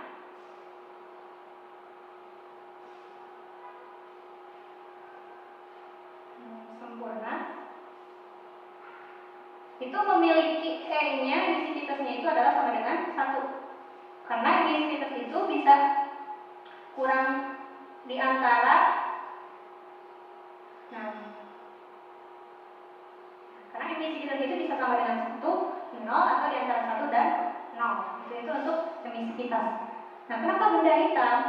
itu memiliki E-nya, emisivitasnya itu adalah sama dengan 1. Karena emisivitas itu bisa kurang di antara karena emisivitas itu bisa sama dengan 1, 0 atau di antara 1 dan 0. Itu untuk emisivitas. Nah, kenapa benda hitam?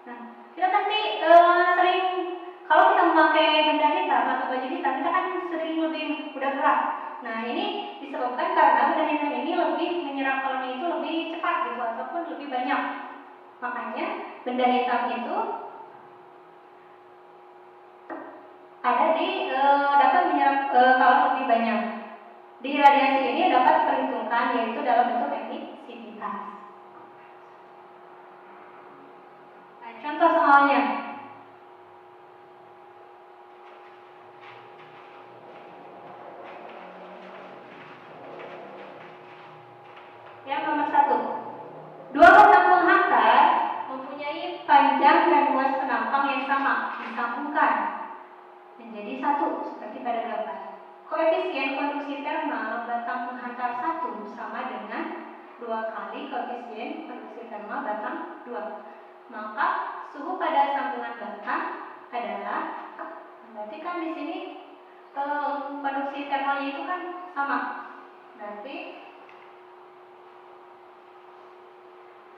Nah, kita pasti sering kalau kita memakai benda hitam atau baju hitam, kita kan sering lebih mudah gerak. Nah, ini disebabkan karena benda hitam ini lebih menyerap kalori itu lebih cepat gitu ataupun lebih banyak. Makanya benda hitam itu ada di dapat menyerap kalori lebih banyak. Di radiasi ini dapat diperhitungkan yaitu dalam bentuk emisivitas. Nah, contoh soalnya. Yang nomor 1. Dua kotak penghantar mempunyai panjang dan luas penampang yang sama, disambungkan menjadi 1 seperti pada gambar. Koefisien konduksi termal batang penghantar 1 sama dengan 2 kali koefisien konduksi termal batang 2. Maka suhu pada sambungan batang adalah, berarti kan di sini konduksi termalnya itu kan sama. Berarti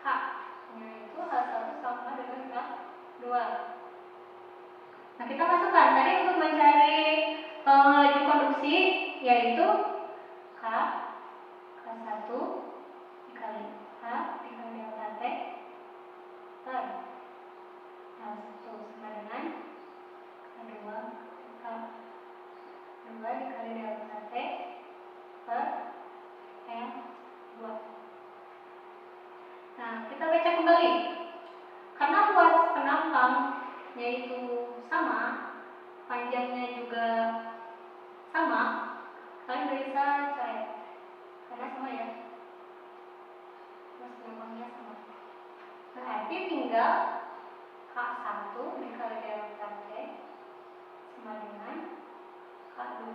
H-nya itu H1 sama dengan H2. Nah, kita masukkan tadi untuk mencari laju konduksi yaitu K1 dikali H dikali delta T per H1 sama dengan K2 dikali delta T per L2. Nah, kita baca kembali. Karena luas penampang yaitu sama, panjangnya juga sama, kalian bisa cari karena sama ya, luas penampangnya sama. Berarti tinggal K1 dikali delta T sama dengan K2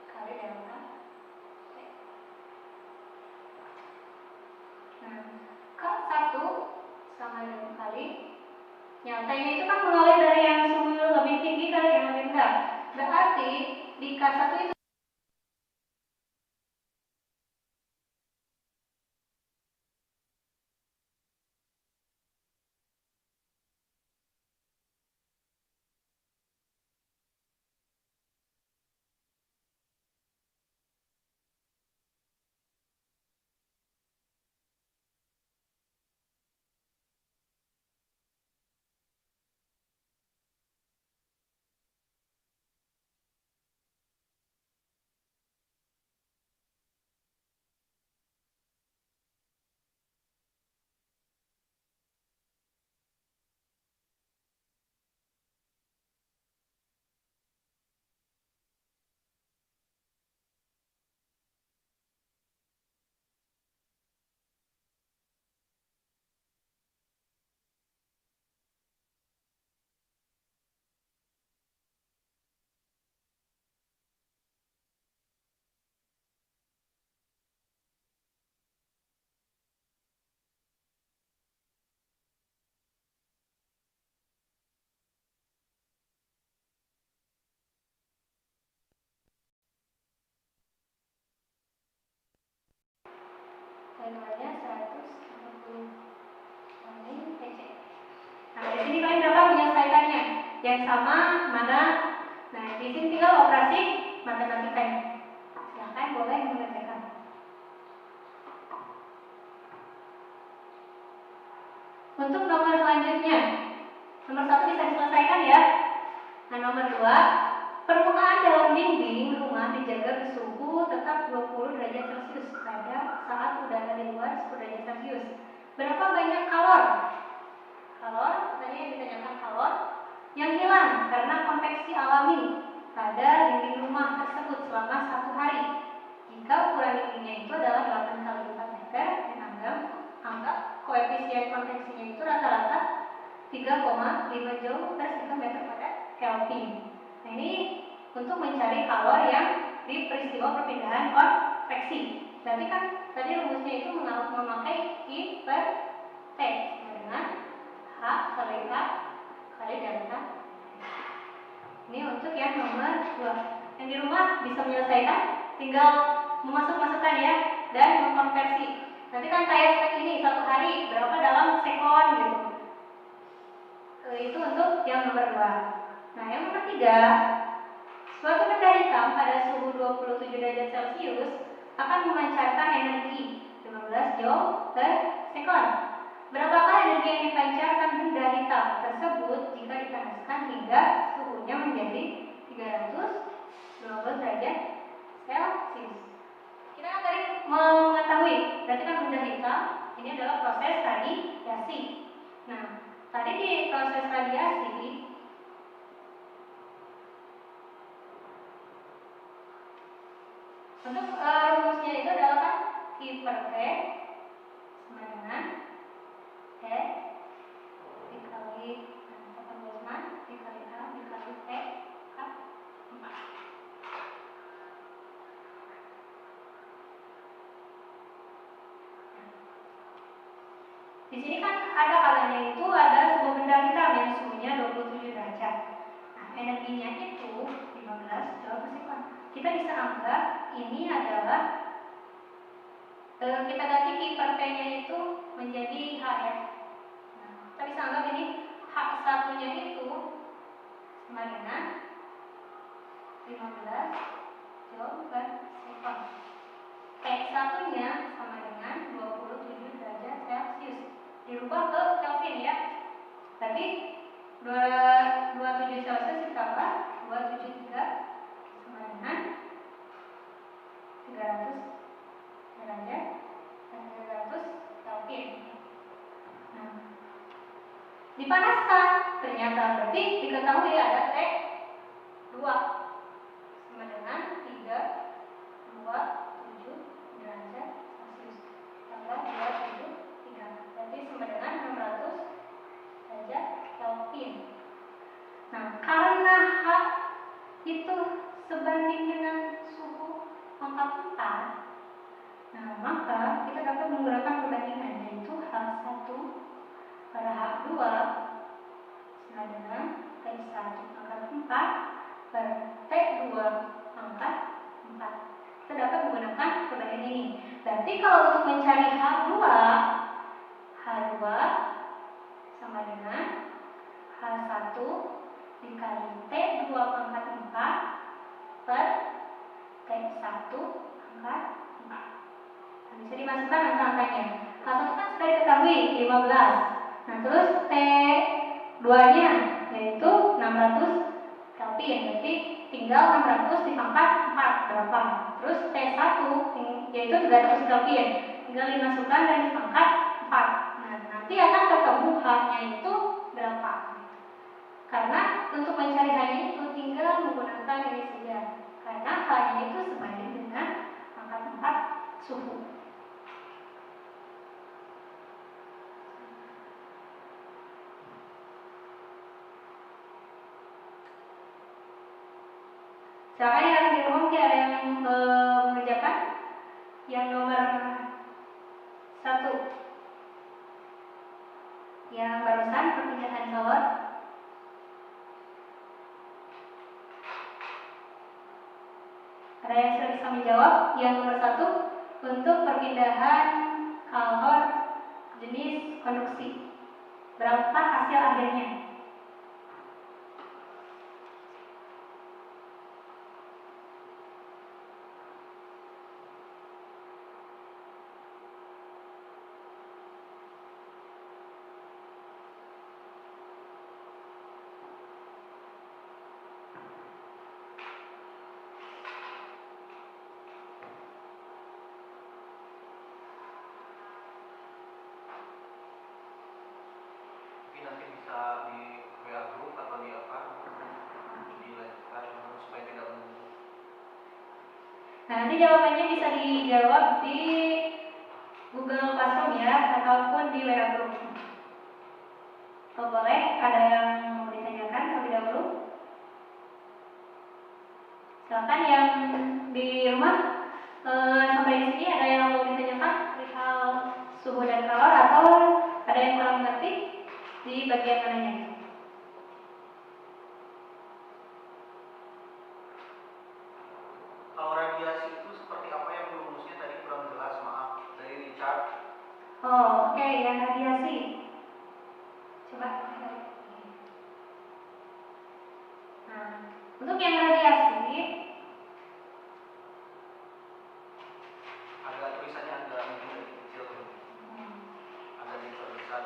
kali delta T. Nah, K1 sama dengan kali nyatanya itu kan mengalir dari yang suhu lebih tinggi ke yang lebih rendah. Berarti di K1 itu ketentuannya 140 PC. Nah, di sini kalian dapat menyelesaikannya. Yang sama mana? Nah, di sini tinggal operasi matematikanya. Silahkan boleh mengerjakan. Untuk nomor selanjutnya, nomor 1 bisa diselesaikan ya. Nah, nomor 2, permukaan dalam dinding rumah dijaga bersuhu tetap 20 derajat Celcius pada saat udara di luar 10 derajat Celcius. Berapa banyak kalor? Kalor, tadi yang ditanyakan kalor yang hilang karena konveksi alami pada dinding rumah tersebut selama 1 hari. Jika ukuran dindingnya itu adalah 8 kali 4 meter dan anggap koefisien konveksinya itu rata-rata 3,5 joule per sekunder pada Kelvin. Nah, ini untuk mencari kalor yang di peristiwa perpindahan konveksi. Berarti kan tadi rumusnya itu memakai I per T dengan H kali K kali delta. Ini untuk yang nomor 2. Yang di rumah bisa menyelesaikan, tinggal memasukkan ya dan mengkonversi. Nanti kan kayak spek ini 1 hari berapa dalam sekon gitu. Itu untuk yang nomor 2. Nah, yang nomor 3, suatu benda hitam pada suhu 27 derajat Celcius akan memancarkan energi 15 joule per sekon. Berapakah energi yang dipancarkan benda hitam tersebut jika dipanaskan hingga suhunya menjadi 312 derajat Celcius? Kita kan tadi mengetahui, berarti kan benda hitam ini adalah proses radiasi. Nah, tadi di proses radiasi untuk rumusnya itu adalah kan I per T sama dengan E dikali Boltzmann dikali A dikali T K 4. Di sini kan ada kalanya itu ada sebuah benda hitam yang suhunya 27 derajat. Nah, energinya itu 15 joule per sekon. Kita bisa anggap ini adalah kita ganti I per T-nya itu menjadi H ya. Nah, kita bisa anggap ini H satunya itu sama dengan 15 joule per sekon. T satunya sama dengan 27 derajat Celcius. Dirubah ke Kelvin ya. Berarti 27 Celcius ditambah 273 sama dengan 300 derajat dan 300 Kelvin. Nah, dipanaskan ternyata berarti diketahui ada T2 sama dengan 327 derajat Celcius tambah 273 berarti sama dengan 600 derajat Kelvin. Nah, karena H itu sebanding dengan suhu angka 4, nah maka kita dapat menggunakan perbandingan yaitu H1 per H2 sama dengan T1 pangkat 4 per T2 pangkat 4. Kita dapat menggunakan perbandingan ini. Berarti kalau untuk mencari H2 sama dengan H1 dikali T2 pangkat 4 per T1 pangkat 4. Nah, bisa dimasukkan angka-angkanya. H1 kan sudah diketahui 15. Nah, terus T2 nya yaitu 600 Kelvin. Berarti tinggal 600 dipangkat 4 berapa? Terus T1 yaitu 300 Kelvin. Tinggal dimasukkan dan dipangkat 4. Nah, nanti akan ketemu H-nya itu berapa? Karena untuk mencari H-nya itu tinggal menggunakan ini saja. Karena H-nya itu sebanding dengan pangkat 4 suhu. Silakan yang di rumah mungkin ada yang mengerjakan yang nomor 1 yang barusan perpindahan kalor. Ada yang sudah bisa menjawab yang nomor 1 untuk perpindahan kalor jenis konduksi. Berapa hasil akhirnya? Nanti bisa di WA group atau di apa dilanjutkan supaya tidak menunggu. Nah, nanti jawabannya bisa dijawab di Google Classroom ya, ataupun di WA group. Kalau boleh, ada yang mau ditanyakan terlebih dahulu? Silakan yang di rumah. Sampai di sini ada yang mau ditanyakan perihal suhu dan kalor, atau ada yang kurang mengerti di bagian mananya? Kalau radiasi itu seperti apa yang rumusnya tadi kurang jelas, maaf, dari Richard. Oh, oke, yang radiasi. Coba. Nah, untuk yang radiasi, agak tulisannya agak mungkin kecil, agak diperbesar.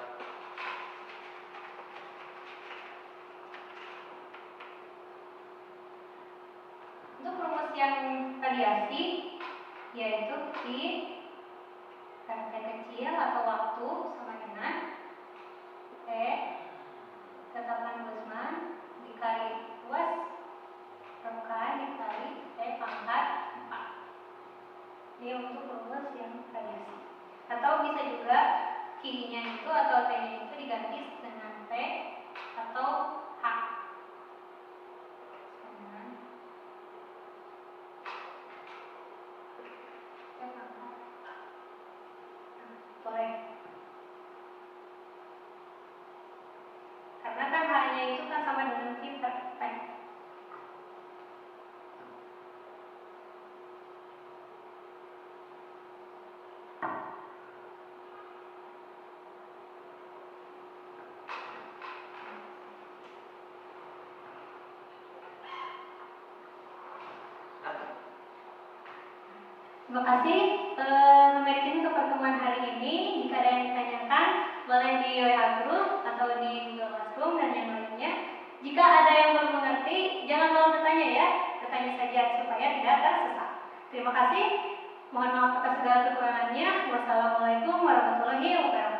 untuk rumus yang radiasi yaitu I RT kecil atau waktu sama dengan T tetapan Boltzmann dikali luas rekan dikali T pangkat 4. Ini untuk rumus yang radiasi. Atau bisa juga Q-nya itu atau T-nya itu diganti dengan T atau H. Boleh. Karena kan H-nya itu kan sama dengan kita. Terima kasih sampai di sini untuk pertemuan hari ini. Jika ada yang ditanyakan, boleh di WA group atau di Google Classroom dan yang lainnya. Jika ada yang belum mengerti, jangan malu bertanya ya, bertanya saja supaya tidak tersesat. Terima kasih. Mohon maaf atas segala kekurangannya. Wassalamualaikum warahmatullahi wabarakatuh.